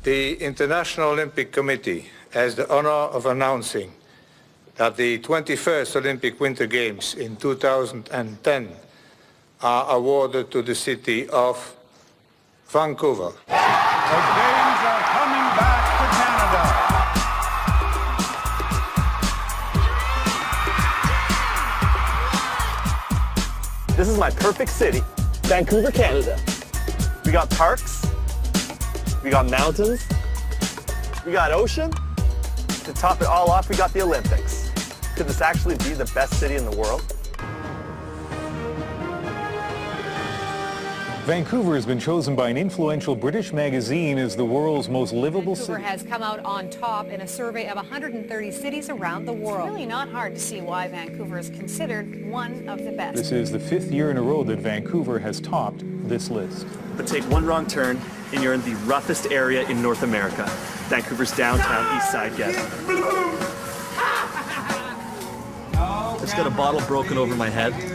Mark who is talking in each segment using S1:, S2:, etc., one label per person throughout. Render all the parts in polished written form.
S1: The International Olympic Committee has the honor of announcing that the 21st Olympic Winter Games in 2010 are awarded to the city of Vancouver.
S2: The Games are coming back to Canada.
S3: This is my perfect city, Vancouver, Canada. We got parks, we got mountains, we got ocean. To top it all off, we got the Olympics. Could this actually be the best city in the world?
S4: Vancouver has been chosen by an influential British magazine as the world's most livable city.
S5: Vancouver has come out on top in a survey of 130 cities around the world.
S6: It's really not hard to see why Vancouver is considered one of the best.
S4: This is the 5th year in a row that Vancouver has topped this list.
S3: But take one wrong turn and you're in the roughest area in North America. Vancouver's downtown east side ghetto. I just got a bottle broken over my head. Who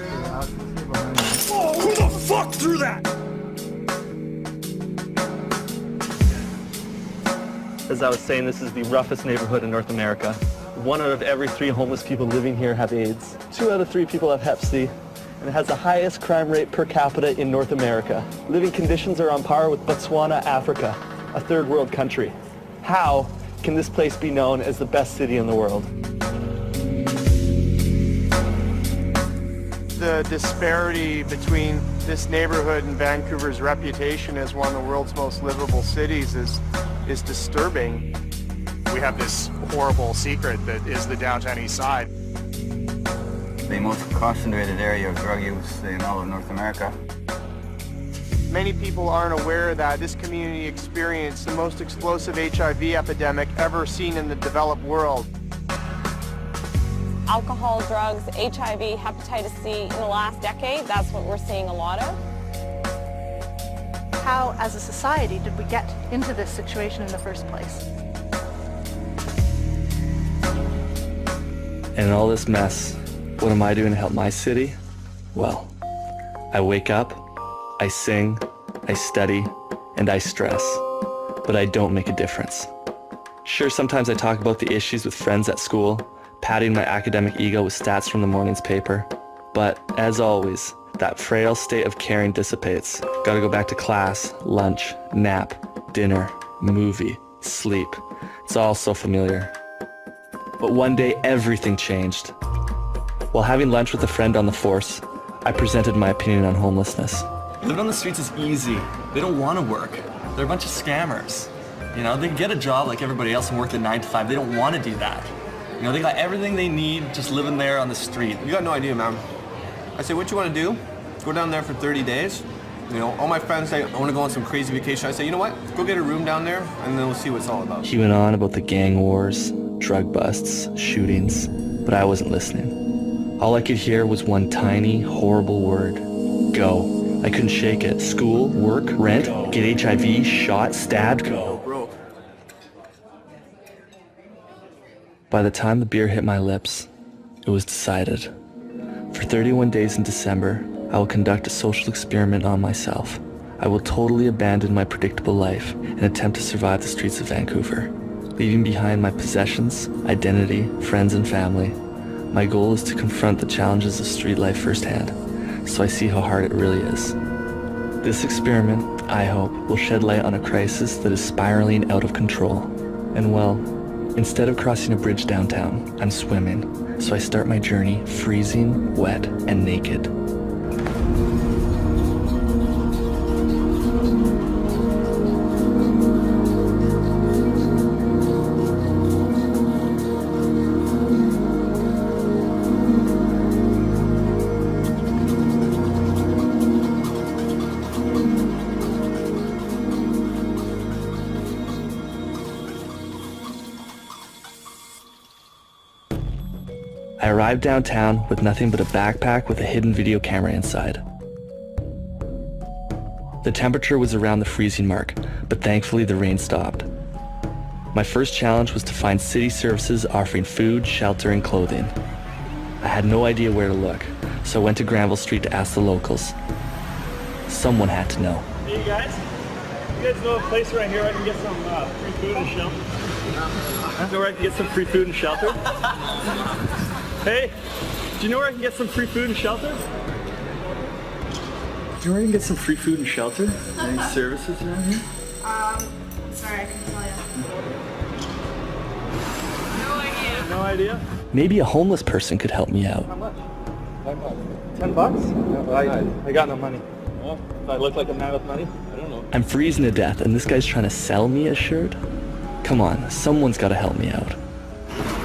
S3: the fuck threw that? As I was saying, this is the roughest neighborhood in North America. 1 out of every 3 homeless people living here have AIDS. 2 out of 3 people have Hep C. And it has the highest crime rate per capita in North America. Living conditions are on par with Botswana, Africa, a third world country. How can this place be known as the best city in the world?
S7: The disparity between this neighborhood and Vancouver's reputation as one of the world's most livable cities is disturbing.
S8: We have this horrible secret that is the downtown east side.
S9: The most concentrated area of drug use in all of North America.
S7: Many people aren't aware that this community experienced the most explosive HIV epidemic ever seen in the developed world.
S6: Alcohol, drugs, HIV, hepatitis C in the last decade, that's what we're seeing a lot of.
S10: How, as a society, did we get into this situation in the first place?
S3: And in all this mess, what am I doing to help my city? Well, I wake up, I sing, I study, and I stress, but I don't make a difference. Sure, sometimes I talk about the issues with friends at school, patting my academic ego with stats from the morning's paper, but as always, that frail state of caring dissipates. Gotta go back to class, lunch, nap, dinner, movie, sleep. It's all so familiar. But one day, everything changed. While having lunch with a friend on the force, I presented my opinion on homelessness.
S11: Living on the streets is easy. They don't want to work. They're a bunch of scammers. You know, they can get a job like everybody else and work the 9 to 5. They don't want to do that. You know, they got everything they need just living there on the street.
S12: You got no idea, man. I say, what you want to do? Go down there for 30 days. You know, all my friends say, I want to go on some crazy vacation. I say, you know what? Go get a room down there, and then we'll see what it's all about.
S3: He went on about the gang wars, drug busts, shootings, but I wasn't listening. All I could hear was one tiny, horrible word. Go. I couldn't shake it. School, work, rent, get HIV, shot, stabbed. Go, bro. By the time the beer hit my lips, it was decided. For 31 days in December, I will conduct a social experiment on myself. I will totally abandon my predictable life and attempt to survive the streets of Vancouver, leaving behind my possessions, identity, friends, and family. My goal is to confront the challenges of street life firsthand, so I see how hard it really is. This experiment, I hope, will shed light on a crisis that is spiraling out of control. And well, instead of crossing a bridge downtown, I'm swimming, so I start my journey freezing, wet, and naked. I arrived downtown with nothing but a backpack with a hidden video camera inside. The temperature was around the freezing mark, but thankfully the rain stopped. My first challenge was to find city services offering food, shelter, and clothing. I had no idea where to look, so I went to Granville Street to ask the locals. Someone had to know. Hey, you guys.
S11: You guys know a place right here I can get some free food and shelter? You know where I can get some free food and shelter? Hey, do you know where I can get some free food and shelter? Do you know where I can get some free food and shelter? Any services around here?
S10: Sorry, I couldn't tell you.
S11: No idea?
S3: Maybe a homeless person could help me out.
S11: How much? $10? I got no money. Well, if I look like a man with money, I don't know.
S3: I'm freezing to death and this guy's trying to sell me a shirt? Come on, someone's gotta help me out.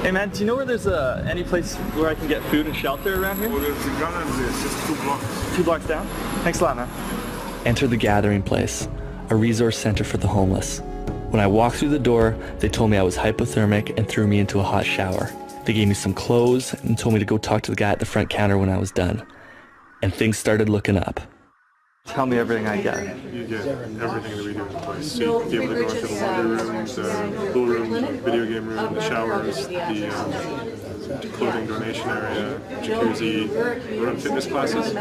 S11: Hey man, do you know where there's any place where I can get food and shelter around here?
S2: Well, there's a gun in there. It's just 2 blocks.
S11: 2 blocks down? Thanks a lot, man.
S3: Enter the gathering place, a resource center for the homeless. When I walked through the door, they told me I was hypothermic and threw me into a hot shower. They gave me some clothes and told me to go talk to the guy at the front counter when I was done. And things started looking up.
S11: Tell me everything I get.
S2: You get everything that we do in the place. So you'll be able to go into the laundry rooms, the pool room, the video game room, the showers, the clothing donation area, jacuzzi, we run fitness classes.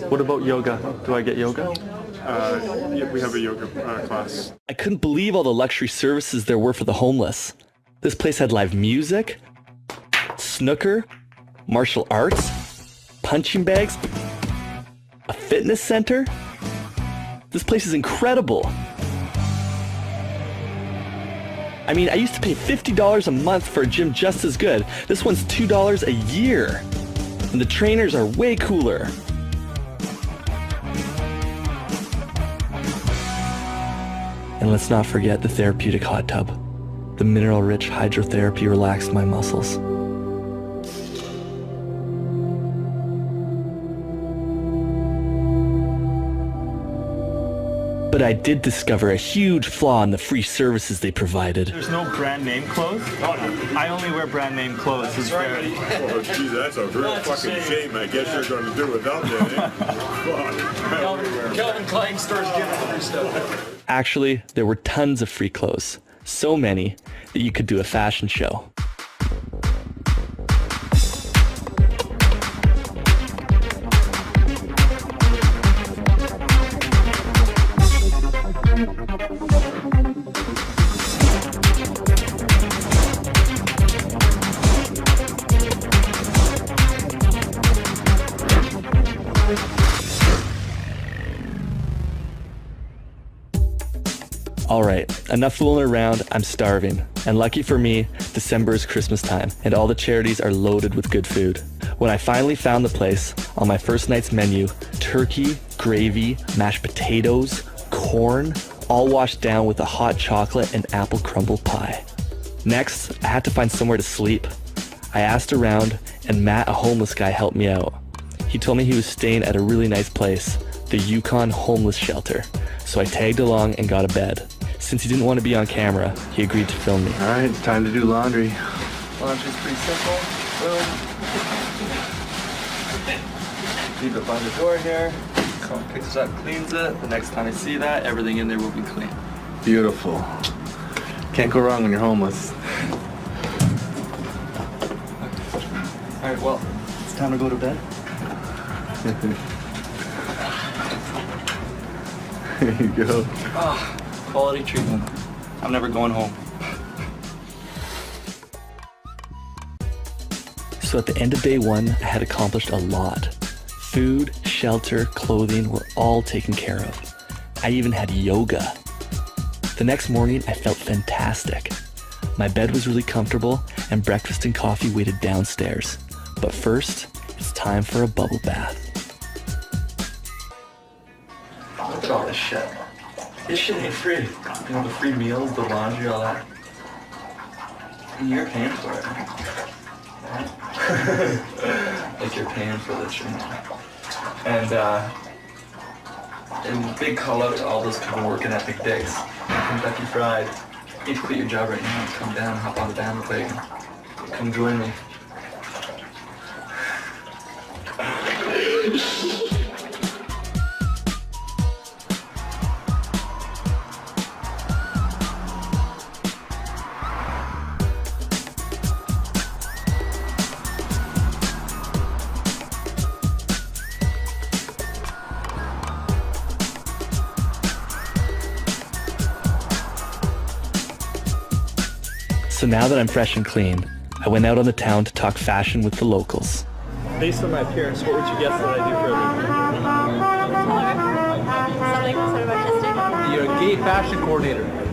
S11: What about yoga? Do I get yoga?
S2: Yeah, we have a yoga class.
S3: I couldn't believe all the luxury services there were for the homeless. This place had live music, snooker, martial arts, punching bags, a fitness center. This place is incredible. I mean, I used to pay $50 a month for a gym just as good. This one's $2 a year. And the trainers are way cooler. And let's not forget the therapeutic hot tub. The mineral-rich hydrotherapy relaxed my muscles. But I did discover a huge flaw in the free services they provided.
S11: There's no brand name clothes? Oh, no. I only wear brand name clothes. Is there...
S2: Oh, geez, that's a real fucking shame. I guess you're going to do without that, eh?
S8: Calvin Klein stores giving free stuff.
S3: Actually, there were tons of free clothes. So many that you could do a fashion show. Alright, enough fooling around, I'm starving. And lucky for me, December is Christmas time, and all the charities are loaded with good food. When I finally found the place, on my first night's menu, turkey, gravy, mashed potatoes, corn, all washed down with a hot chocolate and apple crumble pie. Next, I had to find somewhere to sleep. I asked around, and Matt, a homeless guy, helped me out. He told me he was staying at a really nice place, the Yukon Homeless Shelter, so I tagged along and got a bed. Since he didn't want to be on camera, he agreed to film me.
S11: Alright, it's time to do laundry.
S3: Laundry's pretty simple.
S11: Leave it by the door here. Someone picks it up, cleans it. The next time I see that, everything in there will be clean.
S12: Beautiful. Can't go wrong when you're homeless.
S11: Alright, well, it's time to go to bed.
S12: There you go.
S11: Oh, quality treatment. I'm never going home.
S3: So at the end of day one, I had accomplished a lot. Food, shelter, clothing were all taken care of. I even had yoga. The next morning, I felt fantastic. My bed was really comfortable, and breakfast and coffee waited downstairs. But first, it's time for a bubble bath.
S11: Look at all this shit. This shit ain't free. You know, the free meals, the laundry, all that. And you're paying for it. Like you're paying for this shit. And big call out to all those people working at Big Dick's. Kentucky Fried. You need to quit your job right now and come down and hop on the bandwagon. Come join me.
S3: So now that I'm fresh and clean, I went out on the town to talk fashion with the locals.
S13: Based on my appearance, what would you guess that I do for a living?
S14: Something sort of artistic.
S13: You're a gay fashion coordinator.
S14: You're a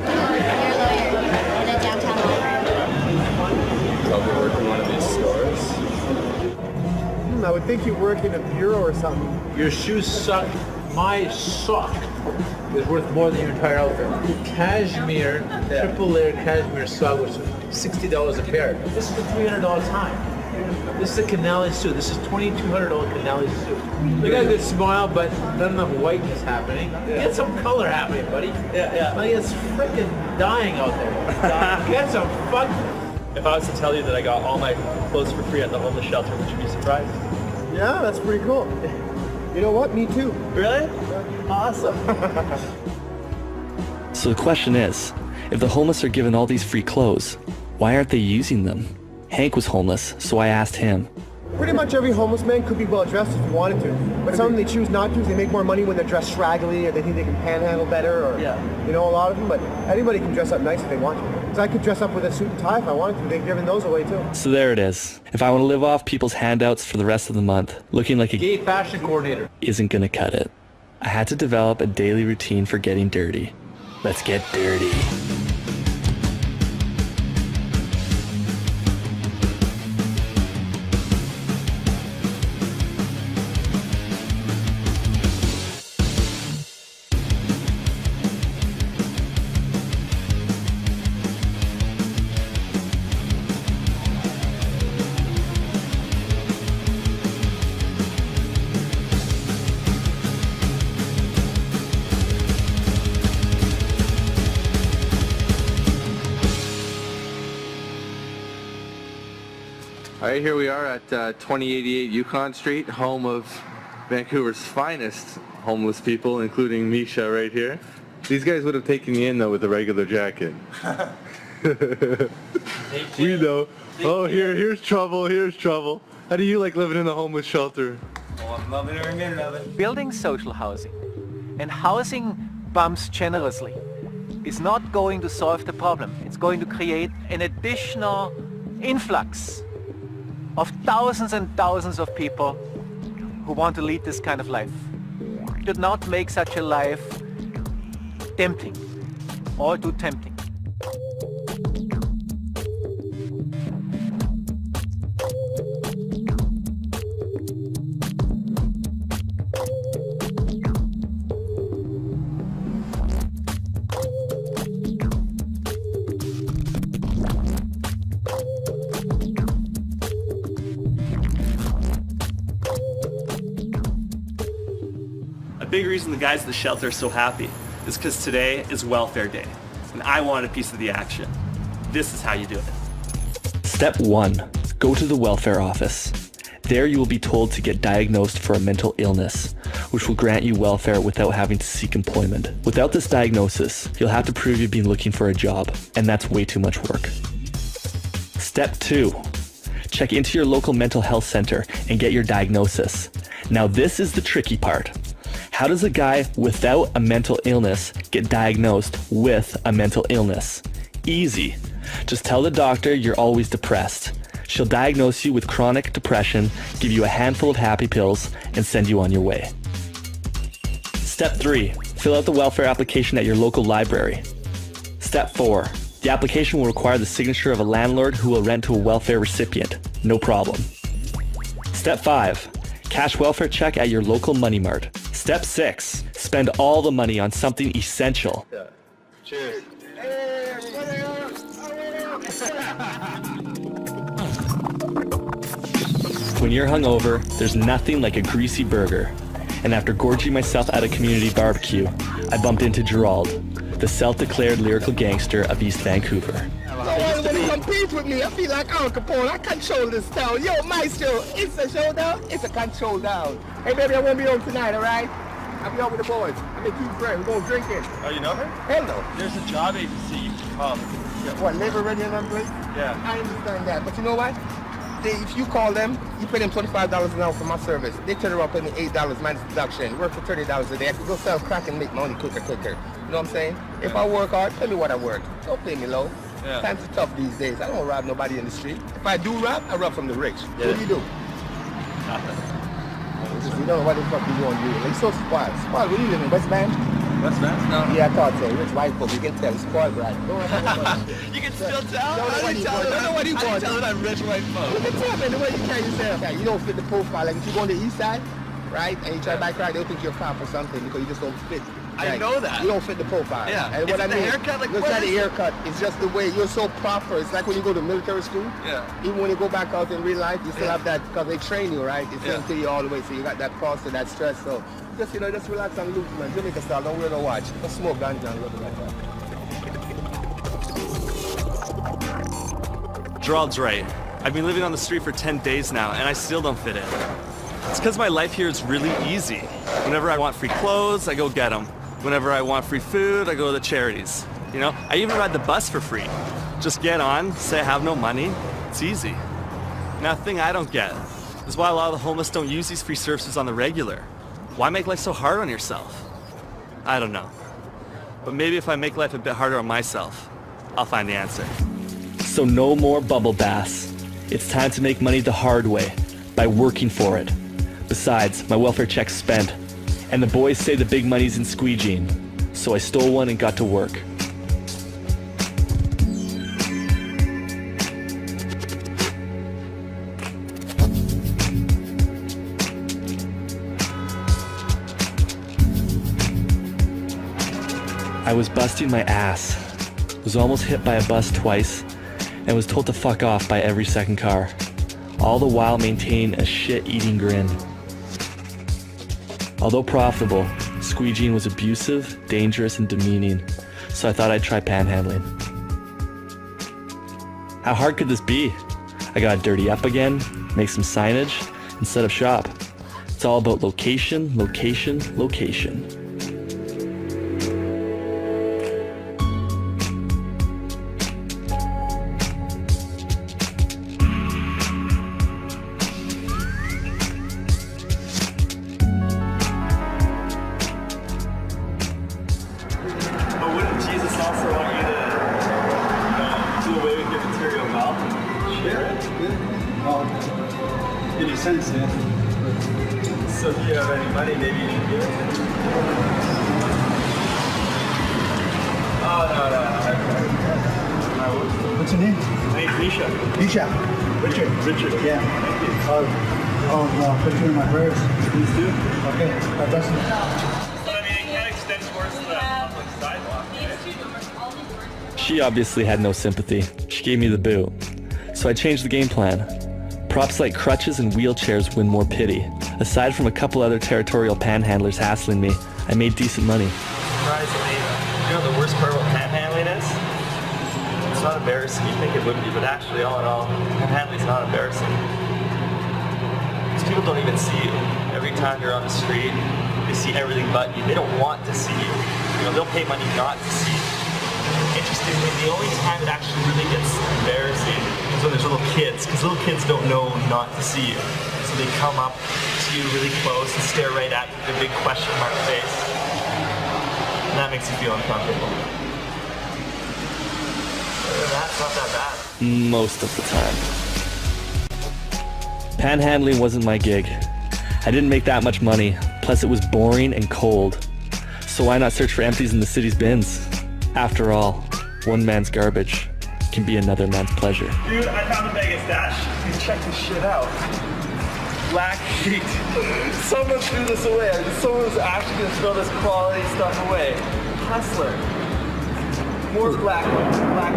S14: lawyer in a downtown law firm.
S13: Probably work in one of these stores.
S7: I would think you work in a bureau or something.
S13: Your shoes suck. My sock is worth more than your entire outfit. Cashmere, triple layer cashmere sock was $60 a pair. This is a $300 tie. This is a Canali suit. This is $2,200 Canali suit. You got a good smile, but not enough whiteness happening. Get some color happening, buddy. Yeah. Like it's freaking dying out there. Get some fun. If I was to tell you that I got all my clothes for free at the homeless shelter, would you be surprised?
S7: Yeah, that's pretty cool. You know what? Me too.
S13: Really? Awesome.
S3: So the question is, if the homeless are given all these free clothes, why aren't they using them? Hank was homeless, so I asked him.
S7: Pretty much every homeless man could be well dressed if he wanted to, but some of them they choose not to. They make more money when they're dressed scraggly, or they think they can panhandle better, or you know, a lot of them. But anybody can dress up nice if they want to. Because I could dress up with a suit and tie if I wanted to. They've given those away too.
S3: So there it is. If I want to live off people's handouts for the rest of the month, looking like a
S13: gay fashion coordinator
S3: isn't gonna cut it. I had to develop a daily routine for getting dirty. Let's get dirty.
S12: All right, here we are at 2088 Yukon Street, home of Vancouver's finest homeless people, including Misha right here. These guys would have taken you in, though, with a regular jacket. We know. Oh, here's trouble, here's trouble. How do you like living in a homeless shelter?
S15: Oh, I'm loving every minute of it. Building social housing and housing bumps generously is not going to solve the problem. It's going to create an additional influx of thousands and thousands of people who want to lead this kind of life. Do not make such a life tempting or too tempting.
S11: A big reason the guys at the shelter are so happy is because today is welfare day, and I wanted a piece of the action. This is how you do it.
S3: Step 1. Go to the welfare office. There you will be told to get diagnosed for a mental illness, which will grant you welfare without having to seek employment. Without this diagnosis, you'll have to prove you've been looking for a job, and that's way too much work. Step 2. Check into your local mental health center and get your diagnosis. Now this is the tricky part. How does a guy without a mental illness get diagnosed with a mental illness? Easy. Just tell the doctor you're always depressed. She'll diagnose you with chronic depression, give you a handful of happy pills, and send you on your way. Step 3. Fill out the welfare application at your local library. Step 4. The application will require the signature of a landlord who will rent to a welfare recipient. No problem. Step 5. Cash welfare check at your local money mart. Step 6. Spend all the money on something essential.
S12: Cheers.
S3: When you're hungover, there's nothing like a greasy burger. And after gorging myself at a community barbecue, I bumped into Gerald, the self-declared lyrical gangster of East Vancouver.
S16: When you compete with me, I feel like Al Capone. I control this town. Yo, Maestro, it's a showdown. It's a control down. Hey, baby, I won't be home tonight, all right? I'll be out with the boys. I make you friends. We're going drinking.
S13: Oh, you know her?
S16: Hell no.
S13: There's a job agency you can call.
S16: Yeah, what, labor ready and unemployed?
S13: Yeah.
S16: I understand that. But you know what? If you call them, you pay them $25 an hour for my service. They turn around paying me $8 minus deduction. Work for $30 a day. I can go sell crack and make money quicker. You know what I'm saying? If I work hard, pay me what I work. Don't pay me low. Yeah. Times are tough these days. I don't rob nobody in the street. If I do rob, I rob from the rich.
S11: Yeah.
S16: What do you do?
S11: Nothing.
S16: You don't know what the fuck you want to do. Like, so spoiled. Spoiled, where you live in? West Van?
S11: West Van? No.
S16: Yeah, I thought so. Rich white folk, you can tell. Spoiled, right?
S11: You can still tell?
S16: Don't know what he wants.
S11: Tell that I'm rich white folk.
S16: You can tell, man, the way you carry yourself. Yeah, you don't fit the profile. Like, if you go on the east side, right, and you try to bike ride, they'll think you're a cop or something because you just don't fit.
S11: I
S16: Right.
S11: know that.
S16: You don't fit the profile.
S11: Yeah.
S16: And what I mean,
S11: the haircut? Like,
S16: it's
S11: what
S16: not
S11: is
S16: the
S11: it?
S16: haircut. It's just the way you're so proper. It's like when you go to military school.
S11: Yeah.
S16: Even when you go back out in real life, you still have that because they train you, right? It's
S11: Yeah.
S16: into you all the way, so you got that cost and that stress. So just just relax and loose, man. Jamaica style. Don't wear no watch. Just smoke ganja and rub it like that.
S11: Gerald's right. I've been living on the street for 10 days now, and I still don't fit in. It's because my life here is really easy. Whenever I want free clothes, I go get them. Whenever I want free food, I go to the charities. You know, I even ride the bus for free. Just get on, say I have no money, it's easy. Now, the thing I don't get is why a lot of the homeless don't use these free services on the regular. Why make life so hard on yourself? I don't know. But maybe if I make life a bit harder on myself, I'll find the answer.
S3: So no more bubble baths. It's time to make money the hard way, by working for it. Besides, my welfare check's spent, and the boys say the big money's in squeegeeing, so I stole one and got to work. I was busting my ass, was almost hit by a bus twice, and was told to fuck off by every second car, all the while maintaining a shit-eating grin. Although profitable, squeegeeing was abusive, dangerous, and demeaning, so I thought I'd try panhandling. How hard could this be? I gotta dirty up again, make some signage, and set up shop. It's all about location, location, location.
S17: In a sense, yeah.
S11: So if you have any money, maybe you should give it. Oh, no.
S17: What's your name?
S11: My name's Misha.
S17: Misha.
S11: Richard.
S17: Yeah.
S11: Thank you.
S17: Put you in my prayers.
S11: Please do.
S17: Okay. God bless you.
S11: But I mean, it can't extend towards the public sidewalk.
S3: She obviously had no sympathy. She gave me the boot. So I changed the game plan. Props like crutches and wheelchairs win more pity. Aside from a couple other territorial panhandlers hassling me, I made decent money.
S11: Surprisingly, you know what the worst part about panhandling is? It's not embarrassing. You think it would be, but actually, all in all, panhandling is not embarrassing. Because people don't even see you. Every time you're on the street, they see everything but you. They don't want to see you. You know, they'll pay money not to see you. Interestingly, the only time it actually really gets embarrassing is when there's little kids, because little kids don't know not to see you. So they come up to you really close and stare right at you with a big question mark face. And that makes you feel uncomfortable. Other than that, it's not that bad.
S3: Most of the time. Panhandling wasn't my gig. I didn't make that much money, plus it was boring and cold. So why not search for empties in the city's bins? After all, one man's garbage can be another man's pleasure.
S11: Dude, I found a bag of stash. Dude, check this shit out. Black sheet. Someone threw this away. Someone's actually gonna throw this quality stuff away. Hustler. More black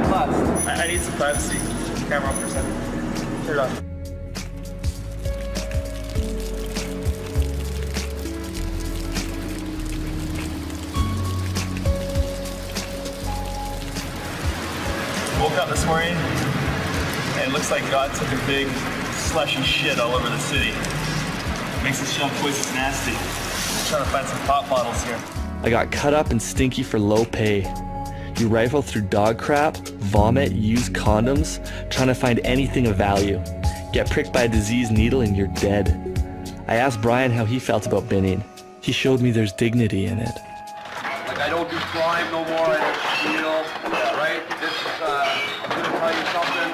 S11: lust. I need some privacy. Camera on for a second. Turn it on. Woke up this morning and it looks like God took a big slushy shit all over the city. Makes the shell twice as nasty. I'm trying to find some pop bottles here.
S3: I got cut up and stinky for low pay. You rifle through dog crap, vomit, use condoms, trying to find anything of value. Get pricked by a diseased needle and you're dead. I asked Brian how he felt about binning. He showed me there's dignity in it.
S18: Like I don't do crime no more, I don't steal, right? This is tell you something?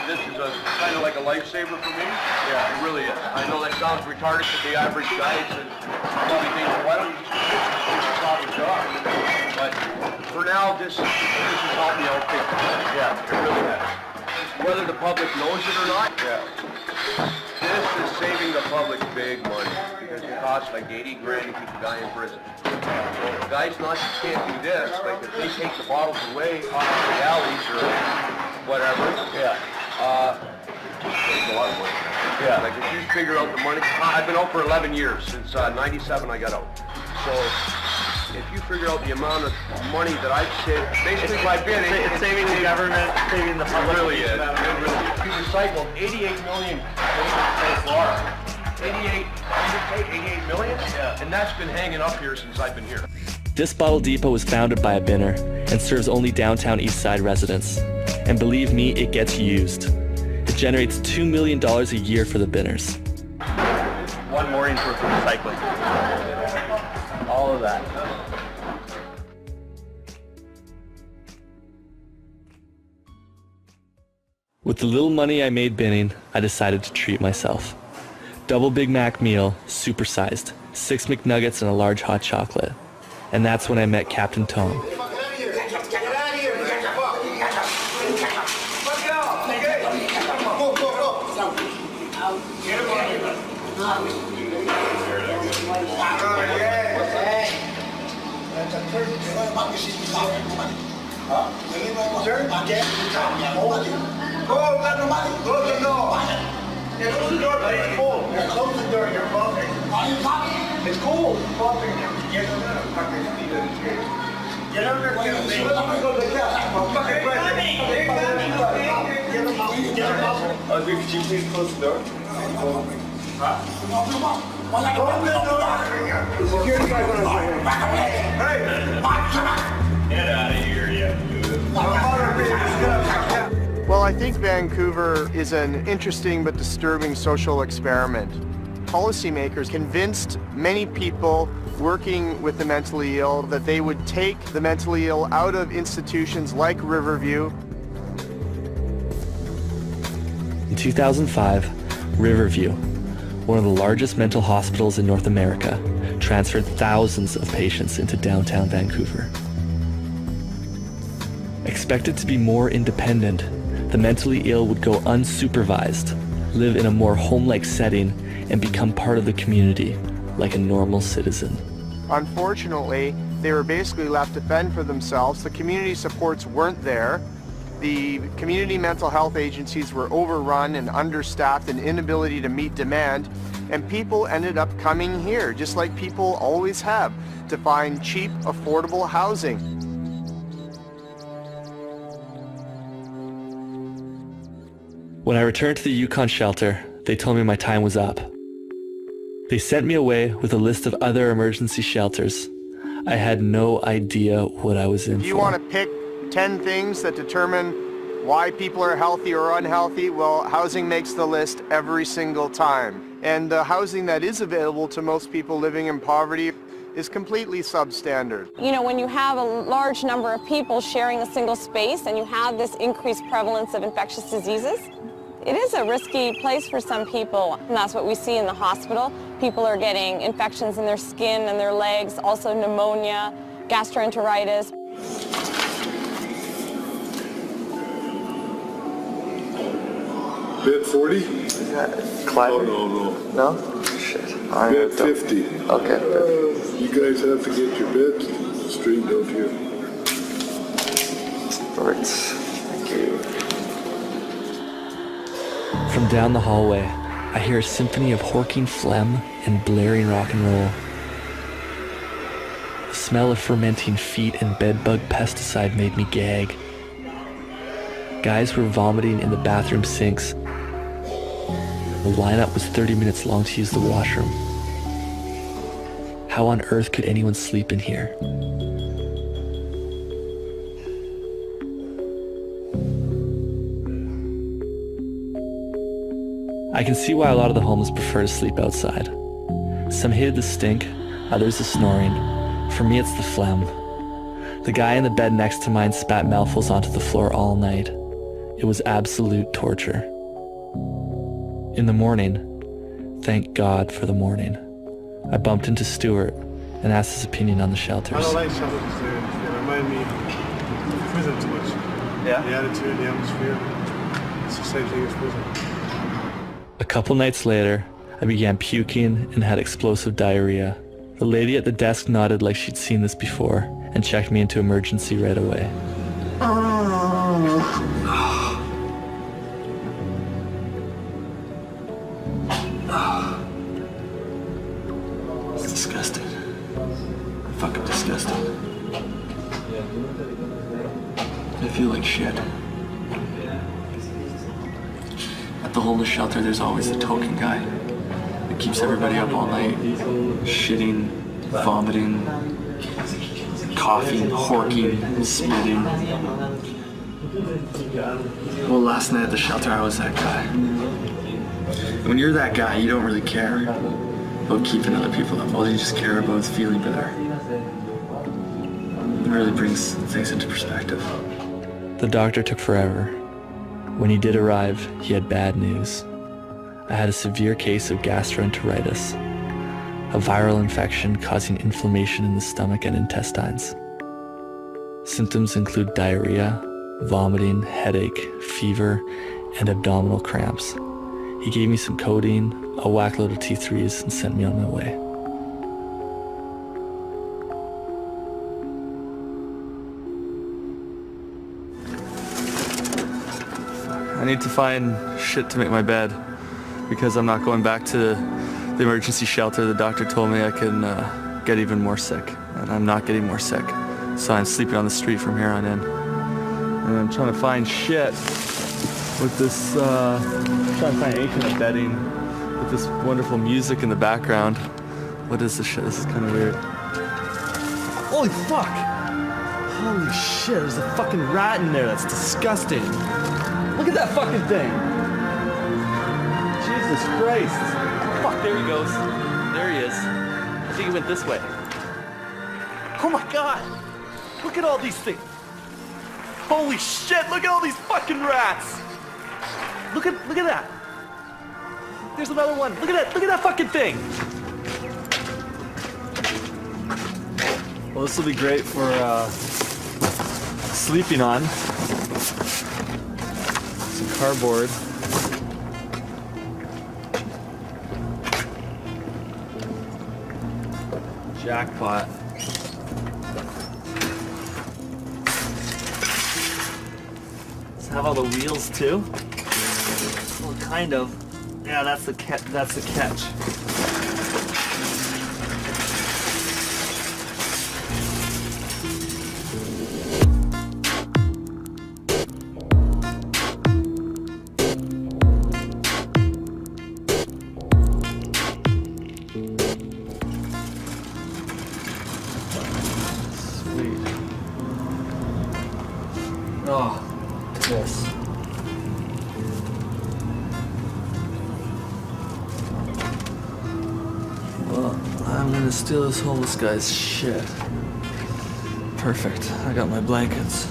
S18: This is kind of like a lifesaver for me. Yeah, it really is. I know that sounds retarded to the average guy. And probably thinks, why don't you just stop your job? But for now, this has helped me out big time. Yeah, it really has. Whether the public knows it or not, this is saving the public big money because it costs like 80 grand to keep a guy in prison. So the guy's not, can't do this, like if they take the bottles away off the alleys or whatever, it's a lot of money. Yeah, like if you figure out the money, I've been out for 11 years, since 97 I got out. So if you figure out the amount of money that I've saved, basically by bidding,
S11: it's saving the government, saving the public.
S18: It really is. It really is. You recycled 88 million so far. 88 million? Yeah. And that's been hanging up here since I've been here.
S3: This bottle depot was founded by a binner and serves only downtown East Side residents. And believe me, it gets used. It generates $2 million a year for the binners.
S11: One morning's worth of recycling. All of that.
S3: With the little money I made binning, I decided to treat myself. Double Big Mac meal, supersized, 6 McNuggets and a large hot chocolate. And that's when I met Captain Tom.
S16: It's cool. Could you please close the door? Security guys on us right here. Get out of here, Well, I think Vancouver is an interesting but disturbing social experiment. Policymakers convinced many people working with the mentally ill that they would take the mentally ill out of institutions like Riverview.
S3: In 2005, Riverview, one of the largest mental hospitals in North America, transferred thousands of patients into downtown Vancouver. Expected to be more independent, the mentally ill would go unsupervised, live in a more home-like setting, and become part of the community like a normal citizen.
S7: Unfortunately, they were basically left to fend for themselves. The community supports weren't there. The community mental health agencies were overrun and understaffed and inability to meet demand, and people ended up coming here, just like people always have, to find cheap, affordable housing.
S3: When I returned to the Yukon shelter, they told me my time was up. They sent me away with a list of other emergency shelters. I had no idea what I was in for.
S7: If you want to pick 10 things that determine why people are healthy or unhealthy, well, housing makes the list every single time. And the housing that is available to most people living in poverty is completely substandard.
S6: You know, when you have a large number of people sharing a single space and you have this increased prevalence of infectious diseases, it is a risky place for some people, and that's what we see in the hospital. People are getting infections in their skin and their legs, also pneumonia, gastroenteritis.
S19: Bed 40?
S3: Is that Clive?
S19: Oh,
S3: No? Shit.
S19: Bed 50.
S3: Okay.
S19: You guys have to get your beds straightened out here.
S3: Perfect. Thank you. From down the hallway, I hear a symphony of horking phlegm and blaring rock and roll. The smell of fermenting feet and bedbug pesticide made me gag. Guys were vomiting in the bathroom sinks. The lineup was 30 minutes long to use the washroom. How on earth could anyone sleep in here? I can see why a lot of the homeless prefer to sleep outside. Some hated the stink, others the snoring. For me, it's the phlegm. The guy in the bed next to mine spat mouthfuls onto the floor all night. It was absolute torture. In the morning, thank God for the morning, I bumped into Stuart and asked his opinion on the shelters.
S2: I don't like shelters. They remind me of prison too much.
S3: Yeah?
S2: The attitude, the atmosphere. It's the same thing as prison.
S3: A couple nights later, I began puking and had explosive diarrhea. The lady at the desk nodded like she'd seen this before and checked me into emergency right away. It's disgusting. Fucking disgusting. I feel like shit. At the homeless shelter, there's always the token guy that keeps everybody up all night, shitting, vomiting, coughing, horking, spitting. Well, last night at the shelter, I was that guy. When you're that guy, you don't really care about keeping other people up. All you just care about is feeling better. It really brings things into perspective. The doctor took forever. When he did arrive, he had bad news. I had a severe case of gastroenteritis, a viral infection causing inflammation in the stomach and intestines. Symptoms include diarrhea, vomiting, headache, fever, and abdominal cramps. He gave me some codeine, a whack load of T3s, and sent me on my way. I need to find shit to make my bed because I'm not going back to the emergency shelter. The doctor told me I can get even more sick, and I'm not getting more sick. So I'm sleeping on the street from here on in. And I'm trying to find shit with this, trying to find any kind of bedding with this wonderful music in the background. What is this shit? This is kind of weird. Holy fuck! Holy shit, there's a fucking rat in there. That's disgusting. Look at that fucking thing. Jesus Christ. Fuck, there he goes. There he is. I think he went this way. Oh my God. Look at all these things. Holy shit, look at all these fucking rats. Look at that. There's another one. Look at that fucking thing. Well, this will be great for sleeping on. Some cardboard. Jackpot. Does it have all the wheels too? Well, kind of. Yeah, that's the catch. Oh, yes. Well, I'm gonna steal this homeless guy's shit. Perfect. I got my blankets.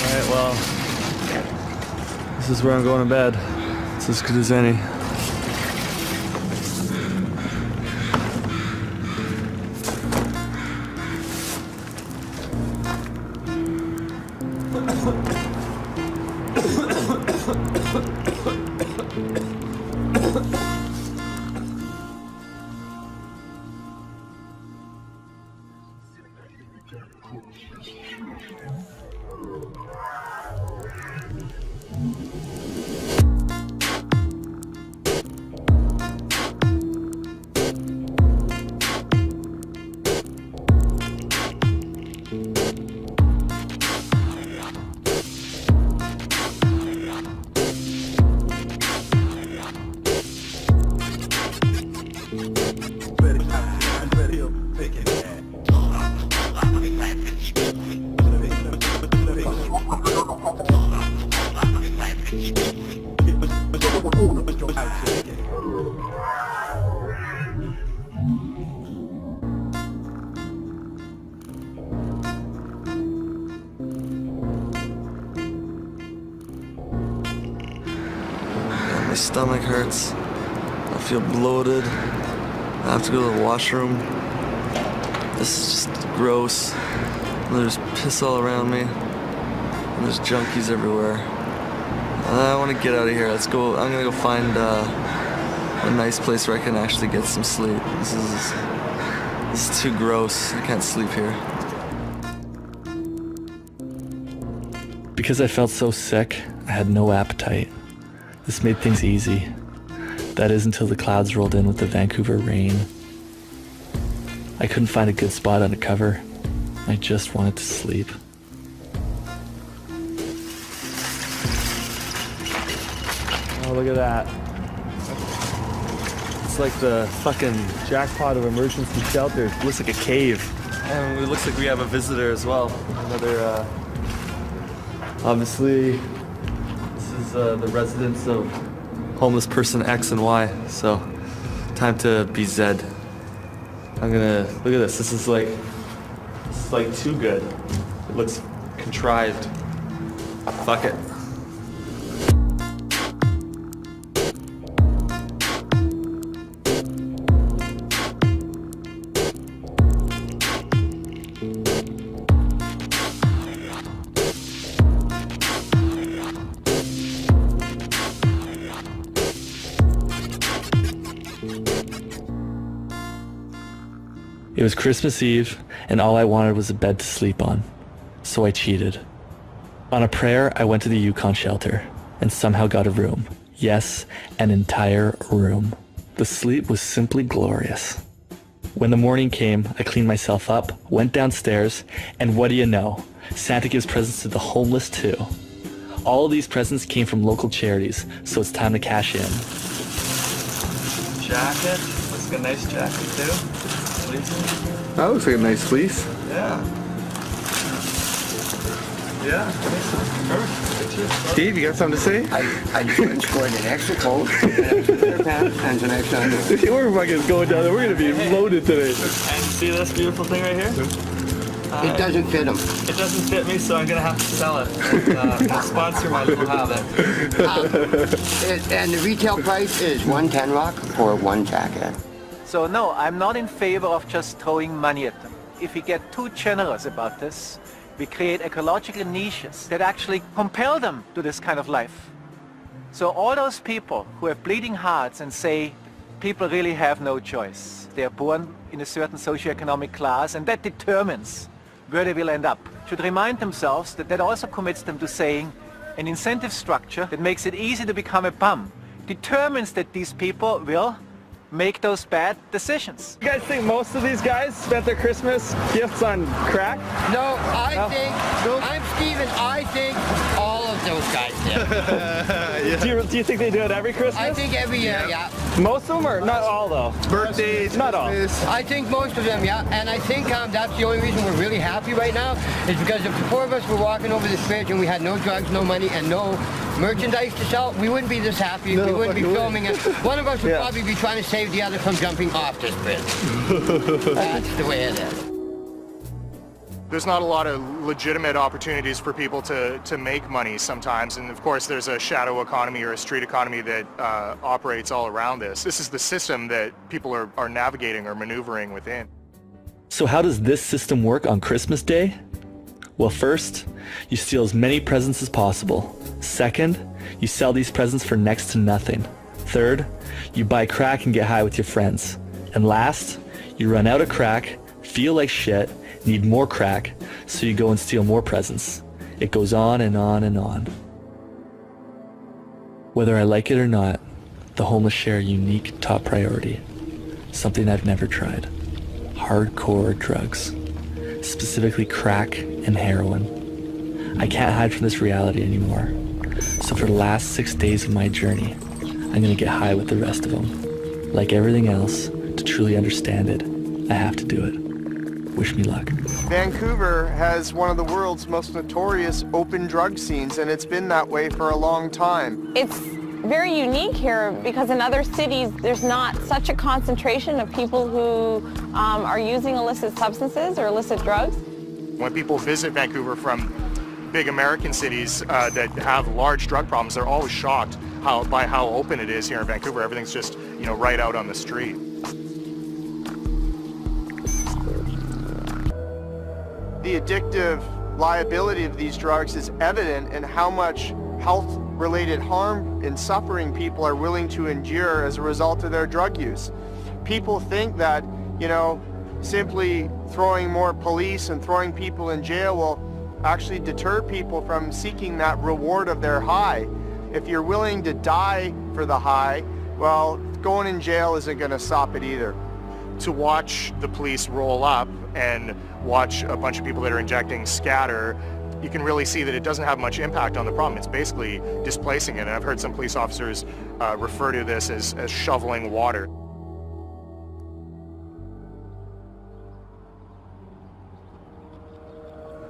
S3: Alright, well, this is where I'm going to bed. It's as good as any. My stomach hurts. I feel bloated. I have to go to the washroom. This is just gross. There's piss all around me. And there's junkies everywhere. I want to get out of here. Let's go. I'm gonna go find a nice place where I can actually get some sleep. This is too gross. I can't sleep here. Because I felt so sick, I had no appetite. This made things easy. That is until the clouds rolled in with the Vancouver rain. I couldn't find a good spot under cover. I just wanted to sleep. Oh, look at that. It's like the fucking jackpot of emergency shelters. It looks like a cave. And it looks like we have a visitor as well. Another, obviously, this is the residence of homeless person X and Y. So, time to be Zed. I'm gonna, look at this. This is like too good. It looks contrived. Fuck it. It was Christmas Eve, and all I wanted was a bed to sleep on. So I cheated. On a prayer, I went to the Yukon shelter, and somehow got a room. Yes, an entire room. The sleep was simply glorious. When the morning came, I cleaned myself up, went downstairs, and what do you know? Santa gives presents to the homeless too. All of these presents came from local charities, so it's time to cash in. Jacket, looks like a nice jacket too.
S12: That looks like a nice fleece.
S3: Yeah. Yeah. Perfect.
S12: Steve, you got something to say?
S16: I just scored an extra coat, and an extra under.
S3: We're fucking going down there. We're gonna be loaded today. And see this beautiful thing right here?
S16: It doesn't fit him.
S3: It doesn't fit me, so I'm gonna have to sell it. We'll sponsor my little habit.
S16: And the retail price is $110 rock for one jacket.
S15: So no, I'm not in favor of just throwing money at them. If we get too generous about this, we create ecological niches that actually compel them to this kind of life. So all those people who have bleeding hearts and say people really have no choice, they are born in a certain socioeconomic class and that determines where they will end up, should remind themselves that that also commits them to saying an incentive structure that makes it easy to become a bum determines that these people will make those bad decisions.
S3: You guys think most of these guys spent their Christmas gifts on crack?
S16: No, I'm Steven, I think all of those guys did.
S3: Yeah. Do you think they do it every Christmas?
S16: I think every year, yeah.
S3: Most of them, or not all though?
S12: Birthdays,
S3: not all.
S16: I think most of them, yeah. And I think that's the only reason we're really happy right now is because if the four of us were walking over the bridge and we had no drugs, no money, and no merchandise to sell, we wouldn't be this happy. No, we wouldn't be filming it. One of us would probably be trying to save the other from jumping off this bridge. That's the way it is.
S8: There's not a lot of legitimate opportunities for people to make money sometimes, and of course there's a shadow economy or a street economy that operates all around this. This is the system that people are navigating or maneuvering within.
S3: So how does this system work on Christmas Day? Well, first, you steal as many presents as possible. Second, you sell these presents for next to nothing. Third, you buy crack and get high with your friends. And last, you run out of crack, feel like shit, need more crack, so you go and steal more presents. It goes on and on and on. Whether I like it or not, the homeless share a unique top priority. Something I've never tried. Hardcore drugs. Specifically crack and heroin. I can't hide from this reality anymore. So for the last 6 days of my journey, I'm gonna get high with the rest of them. Like everything else, to truly understand it, I have to do it. Wish me luck.
S20: Vancouver has one of the world's most notorious open drug scenes, and it's been that way for a long time.
S6: It's very unique here because in other cities there's not such a concentration of people who are using illicit substances or illicit drugs.
S8: When people visit Vancouver from big American cities that have large drug problems, they're always shocked by how open it is here in Vancouver. Everything's just, you know, right out on the street. The addictive liability of these drugs is evident in how much health-related harm and suffering people are willing to endure as a result of their drug use. People think that, you know, simply throwing more police and throwing people in jail will actually deter people from seeking that reward of their high. If you're willing to die for the high, well, going in jail isn't going to stop it either. To watch the police roll up and watch a bunch of people that are injecting scatter, you can really see that it doesn't have much impact on the problem. It's basically displacing it. And I've heard some police officers refer to this as shoveling water.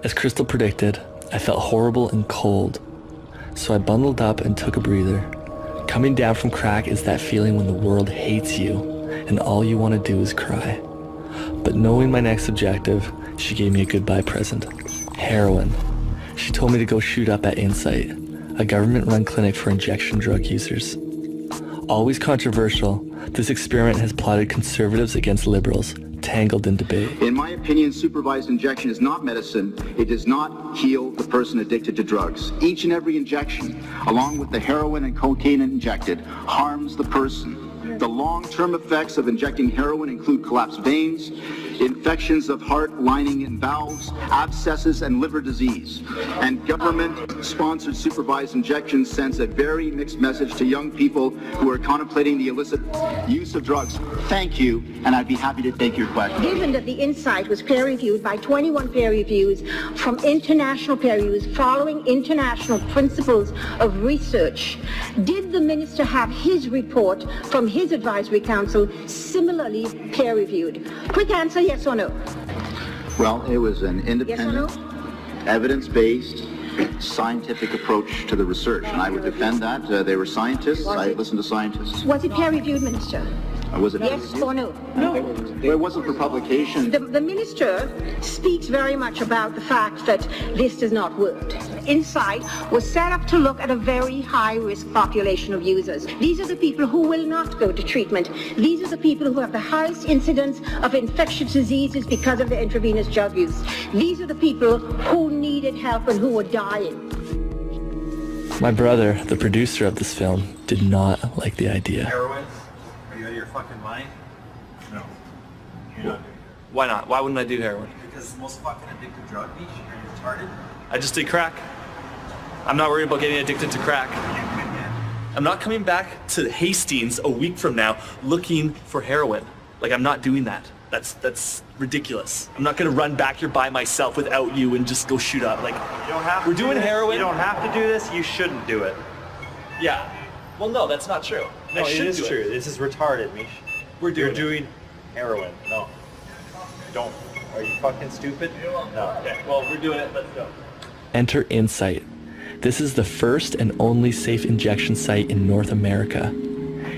S3: As Crystal predicted, I felt horrible and cold, so I bundled up and took a breather. Coming down from crack is that feeling when the world hates you and all you want to do is cry. But knowing my next objective, she gave me a goodbye present. Heroin. She told me to go shoot up at Insight, a government-run clinic for injection drug users. Always controversial, this experiment has plotted conservatives against liberals, tangled in debate.
S21: In my opinion, supervised injection is not medicine. It does not heal the person addicted to drugs. Each and every injection, along with the heroin and cocaine injected, harms the person. The long-term effects of injecting heroin include collapsed veins, infections of heart lining and valves, abscesses, and liver disease. And government-sponsored supervised injections sends a very mixed message to young people who are contemplating the illicit use of drugs. Thank you, and I'd be happy to take your question.
S22: Given that the Insight was peer-reviewed by 21 peer reviews from international peer reviews following international principles of research, did the minister have his report from his advisory council similarly peer-reviewed? Quick answer, yes or no?
S21: Well, it was an independent,
S22: yes or no?
S21: Evidence-based, scientific approach to the research, and I would defend that. They were scientists. I listened to scientists.
S22: Was it peer-reviewed, Minister?
S21: Was it
S22: yes or no?
S21: No. It wasn't for publication.
S22: The minister speaks very much about the fact that this does not work. Insight was set up to look at a very high-risk population of users. These are the people who will not go to treatment. These are the people who have the highest incidence of infectious diseases because of their intravenous drug use. These are the people who needed help and who were dying.
S3: My brother, the producer of this film, did not like the idea.
S11: Heroin? Are you out of your fucking mind? No. You're not.
S3: Why not? Why wouldn't I do heroin?
S11: Because it's the most fucking addictive drug, Mish. Are you retarded?
S3: I just did crack. I'm not worried about getting addicted to crack. I'm not coming back to Hastings a week from now looking for heroin. Like, I'm not doing that. That's ridiculous. I'm not gonna run back here by myself without you and just go shoot up. Like,
S11: You don't have
S3: we're
S11: to do
S3: doing
S11: this.
S3: heroin.
S11: You don't have to do this. You shouldn't do it.
S3: Yeah. Well, no, that's not true.
S11: No,
S3: I
S11: it
S3: should
S11: is
S3: do
S11: true.
S3: it.
S11: This is retarded, Mish.
S3: We're doing
S11: You're doing heroin. No. Don't. Are you fucking stupid? No.
S3: Okay. Well, we're doing it. Let's go. Enter Insight. This is the first and only safe injection site in North America.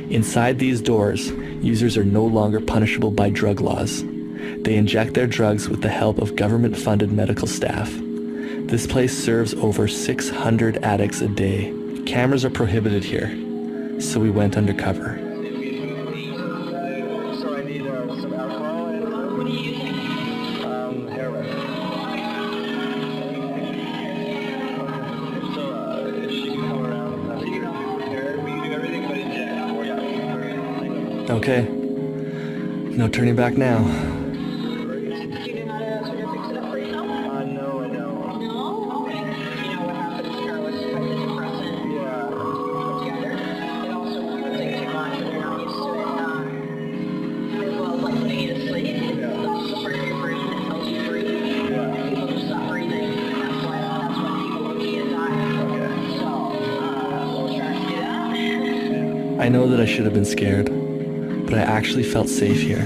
S3: Inside these doors, users are no longer punishable by drug laws. They inject their drugs with the help of government-funded medical staff. This place serves over 600 addicts a day. Cameras are prohibited here, so we went undercover. Okay. No turning back now. I know that I should have been scared, but I actually felt safe here.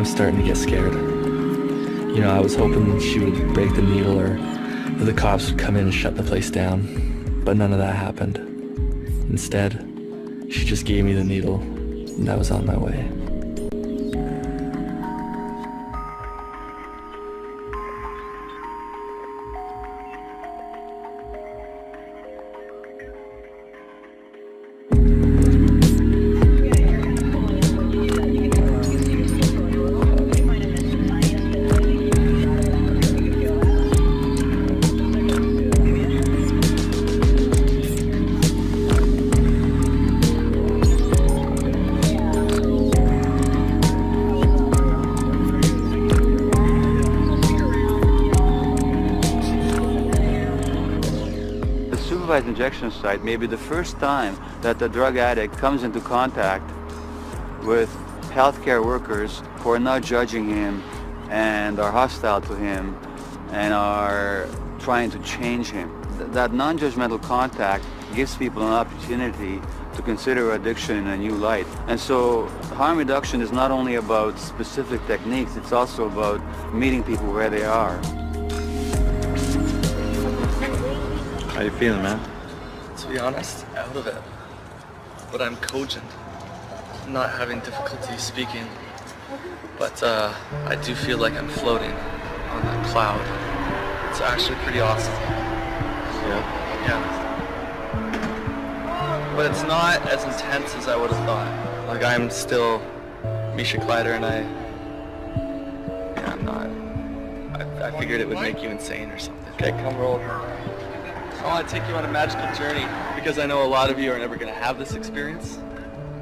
S3: I'm starting to get scared. You know, I was hoping she would break the needle or that the cops would come in and shut the place down, but none of that happened. Instead, she just gave me the needle, and I was on my way.
S9: Injection site may be the first time that the drug addict comes into contact with healthcare workers who are not judging him and are hostile to him and are trying to change him. That non-judgmental contact gives people an opportunity to consider addiction in a new light. And so harm reduction is not only about specific techniques, it's also about meeting people where they are.
S12: How you feeling, man?
S11: To be honest, out of it. But I'm cogent. I'm not having difficulty speaking. But I do feel like I'm floating on that cloud. It's actually pretty awesome.
S12: Yeah?
S11: Yeah. But it's not as intense as I would have thought. Like, I'm still Misha Kleider and I'm not. I figured it would make you insane or something. Okay, come roll. I want to take you on a magical journey because I know a lot of you are never going to have this experience.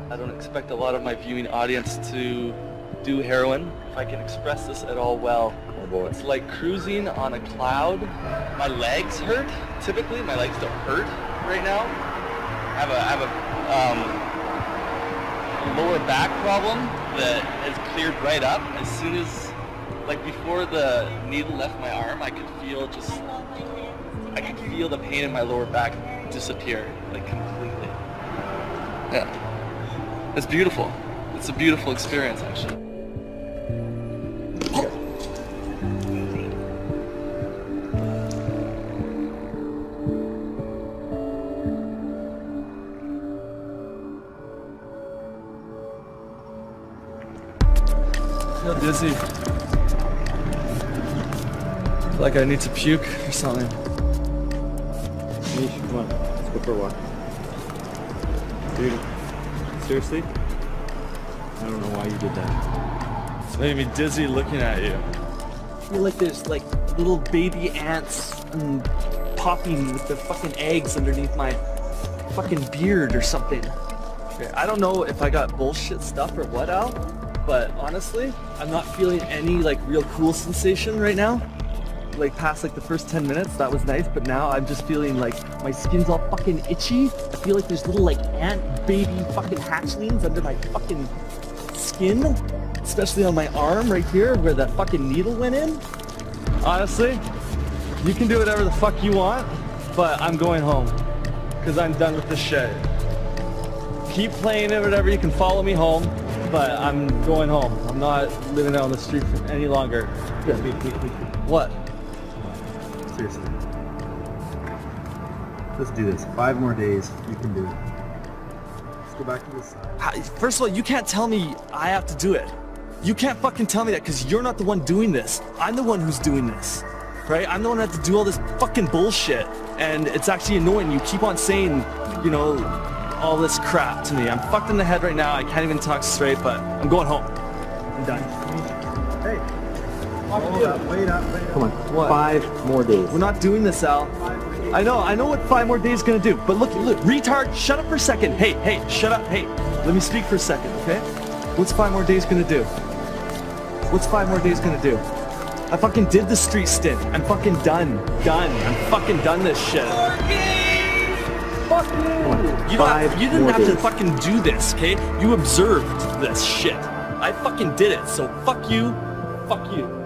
S11: I don't expect a lot of my viewing audience to do heroin, if I can express this at all well.
S12: Oh boy.
S11: It's like cruising on a cloud. My legs hurt. Typically, my legs don't hurt right now. I have a lower back problem that has cleared right up. As soon as, like before the needle left my arm, I could feel the pain in my lower back disappear, like completely. Yeah. It's beautiful. It's a beautiful experience, actually. I feel dizzy. I feel like I need to puke or something.
S12: Mish, come on, let's go for a walk. Dude, seriously? I don't know why you did that.
S11: It's making me dizzy looking at you.
S3: I feel like there's like little baby ants popping with the fucking eggs underneath my fucking beard or something. Okay, I don't know if I got bullshit stuff or what, Al, but honestly, I'm not feeling any like real cool sensation right now. Like past like the first 10 minutes, that was nice, but now I'm just feeling like my skin's all fucking itchy. I feel like there's little like ant baby fucking hatchlings under my fucking skin, especially on my arm right here where that fucking needle went in. Honestly, you can do whatever the fuck you want, but I'm going home because I'm done with this shit. Keep playing it, whatever, you can follow me home, but I'm going home. I'm not living out on the street any longer. What?
S1: Seriously. Let's do this. 5 more days. You can do it. Let's go back to the side.
S3: First of all, you can't tell me I have to do it. You can't fucking tell me that because you're not the one doing this. I'm the one who's doing this. Right? I'm the one who has to do all this fucking bullshit. And it's actually annoying. You keep on saying, you know, all this crap to me. I'm fucked in the head right now. I can't even talk straight, but I'm going home. I'm done.
S1: Hey. Hold up, wait up.
S3: Come on. What?
S1: 5 more days.
S3: We're not doing this, Al. I know what 5 more days is gonna do. But look, retard, shut up for a second. Hey, shut up. Hey, let me speak for a second, okay? What's 5 more days gonna do? What's 5 more days gonna do? I fucking did the street stint. I'm fucking done. I'm fucking done this shit. Fuck you! You didn't have to fucking do this, okay? You observed this shit. I fucking did it, so fuck you. Fuck you.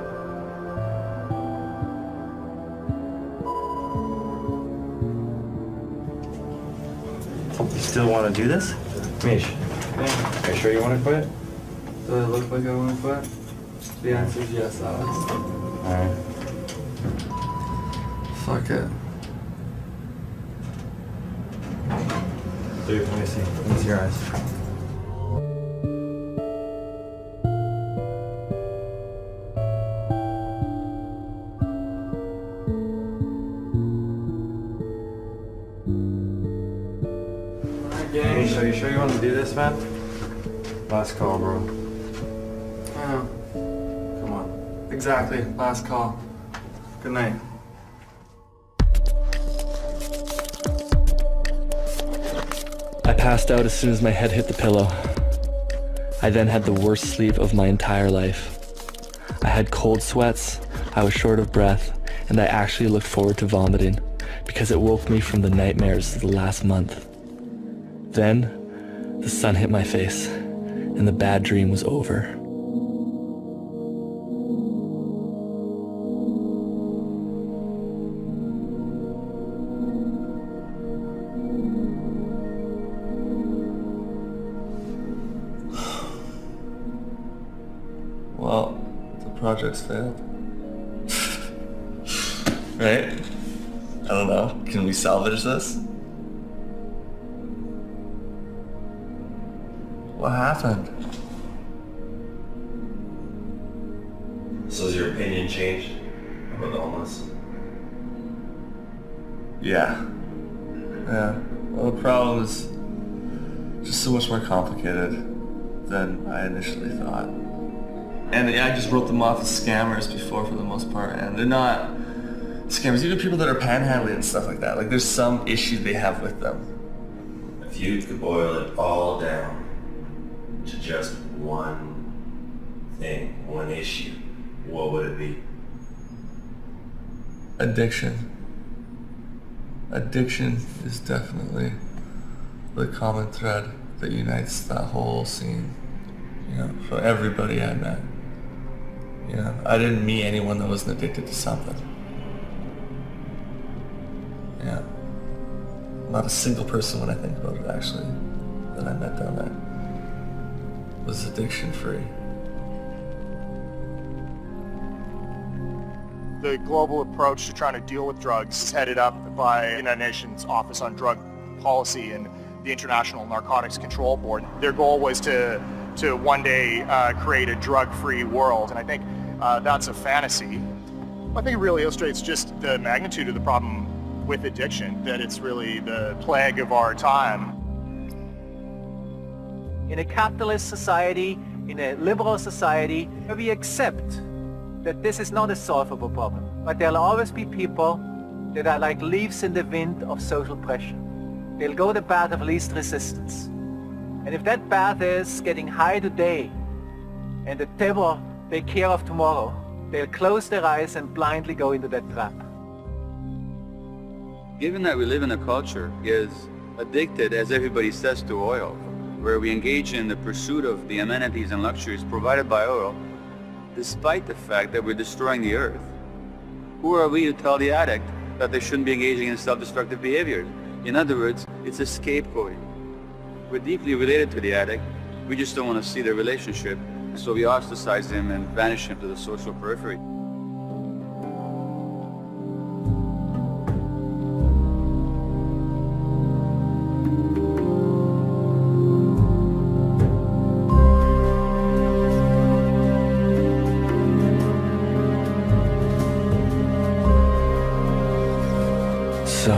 S12: You still want to do this? Mish, are you sure you want to quit?
S9: Do I look like I want to quit?
S3: The answer is yes, Alex.
S12: Alright.
S3: Fuck it.
S12: Dude, let me see. Let me see your eyes. Hey, are you sure you want to do this, man? Last call, bro.
S3: I know. Come on. Exactly. Last call. Good night. I passed out as soon as my head hit the pillow. I then had the worst sleep of my entire life. I had cold sweats, I was short of breath, and I actually looked forward to vomiting because it woke me from the nightmares of the last month. Then, the sun hit my face, and the bad dream was over.
S11: Well, the project's failed. Right? I don't know. Can we salvage this? What happened?
S4: So has your opinion changed about the homeless?
S11: Yeah. Yeah. Well, the problem is just so much more complicated than I initially thought. And yeah, I just wrote them off as scammers before for the most part, and they're not scammers. Even people that are panhandling and stuff like that, like there's some issue they have with them.
S4: If you could boil it all down to just one thing, one issue, what would it be?
S11: Addiction. Addiction is definitely the common thread that unites that whole scene. You know, for everybody I met. You know, I didn't meet anyone that wasn't addicted to something. Yeah. Not a single person, when I think about it, actually, that I met down there was addiction free.
S8: The global approach to trying to deal with drugs is headed up by the United Nations Office on Drug Policy and the International Narcotics Control Board. Their goal was to one day create a drug-free world, and I think that's a fantasy. I think it really illustrates just the magnitude of the problem with addiction, that it's really the plague of our time.
S15: In a capitalist society, in a liberal society, we accept that this is not a solvable problem, but there'll always be people that are like leaves in the wind of social pressure. They'll go the path of least resistance. And if that path is getting high today and the devil take care of tomorrow, they'll close their eyes and blindly go into that trap.
S9: Given that we live in a culture is addicted, as everybody says, to oil, where we engage in the pursuit of the amenities and luxuries provided by oil, despite the fact that we're destroying the earth, who are we to tell the addict that they shouldn't be engaging in self-destructive behaviors? In other words, it's a scapegoating. We're deeply related to the addict, we just don't want to see their relationship, so we ostracize him and banish him to the social periphery.
S3: So,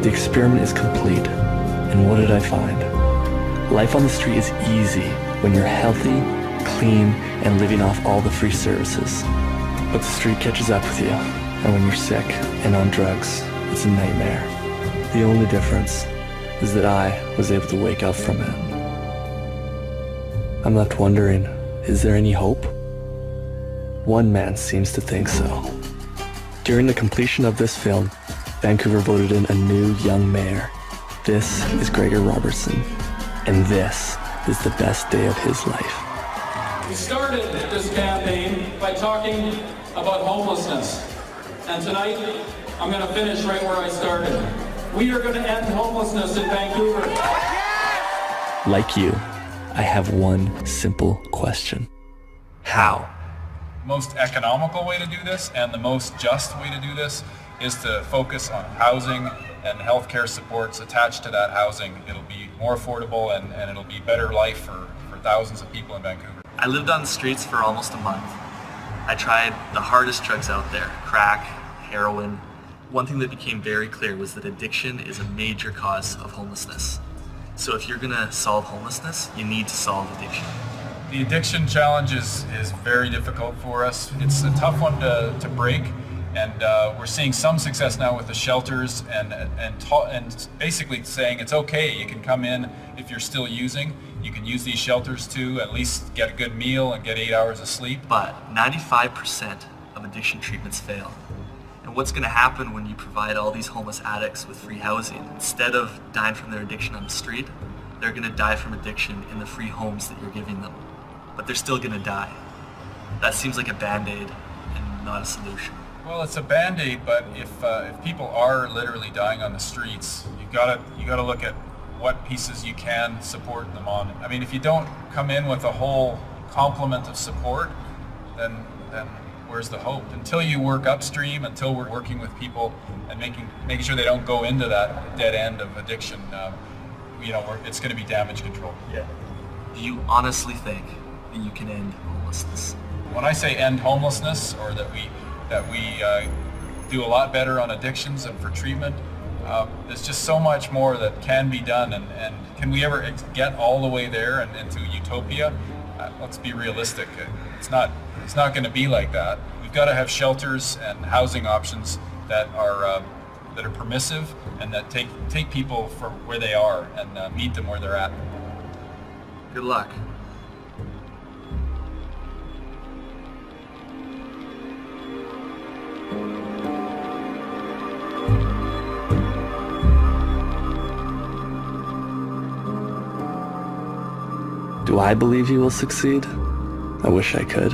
S3: the experiment is complete, and what did I find? Life on the street is easy when you're healthy, clean, and living off all the free services. But the street catches up with you, and when you're sick and on drugs, it's a nightmare. The only difference is that I was able to wake up from it. I'm left wondering, is there any hope? One man seems to think so. During the completion of this film, Vancouver voted in a new young mayor. This is Gregor Robertson, and this is the best day of his life.
S5: We started this campaign by talking about homelessness, and tonight I'm going to finish right where I started. We are going to end homelessness in Vancouver.
S3: Like you, I have one simple question. How?
S10: most economical way to do this and the most just way to do this is to focus on housing and healthcare supports attached to that housing. It'll be more affordable and it'll be better life for thousands of people in Vancouver.
S3: I lived on the streets for almost a month. I tried the hardest drugs out there, crack, heroin. One thing that became very clear was that addiction is a major cause of homelessness. So if you're gonna solve homelessness, you need to solve addiction.
S10: The addiction challenge is very difficult for us. It's a tough one to break, and we're seeing some success now with the shelters and basically saying it's okay, you can come in if you're still using. You can use these shelters to at least get a good meal and get 8 hours of sleep.
S3: But 95% of addiction treatments fail. And what's going to happen when you provide all these homeless addicts with free housing? Instead of dying from their addiction on the street, they're going to die from addiction in the free homes that you're giving them. But they're still going to die. That seems like a Band-Aid and not a solution.
S10: Well, it's a Band-Aid, but if people are literally dying on the streets, you gotta look at what pieces you can support them on. I mean, if you don't come in with a whole complement of support, then where's the hope? Until you work upstream, until we're working with people and making sure they don't go into that dead end of addiction, it's going to be damage control.
S3: Yeah. Do you honestly think that you can end homelessness?
S10: When I say end homelessness, or that we do a lot better on addictions and for treatment, there's just so much more that can be done, and can we ever get all the way there and into utopia? Let's be realistic. It's not going to be like that. We've got to have shelters and housing options that are permissive and that take people from where they are and meet them where they're at.
S3: Good luck. Do I believe you will succeed? I wish I could.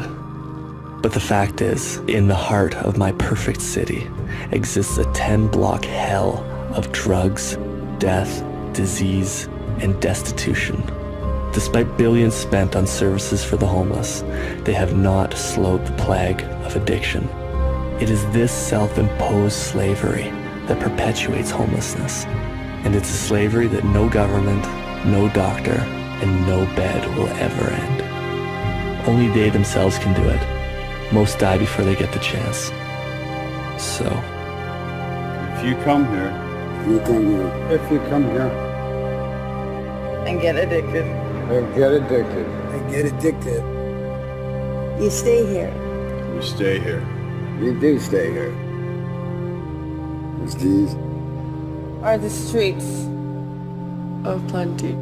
S3: But the fact is, in the heart of my perfect city exists a 10-block hell of drugs, death, disease, and destitution. Despite billions spent on services for the homeless, they have not slowed the plague of addiction. It is this self-imposed slavery that perpetuates homelessness. And it's a slavery that no government, no doctor, and no bed will ever end. Only they themselves can do it. Most die before they get the chance. So,
S14: if you come here,
S23: and get addicted, you stay here.
S14: you stay here.
S24: You do stay here. These
S23: are the streets of plenty.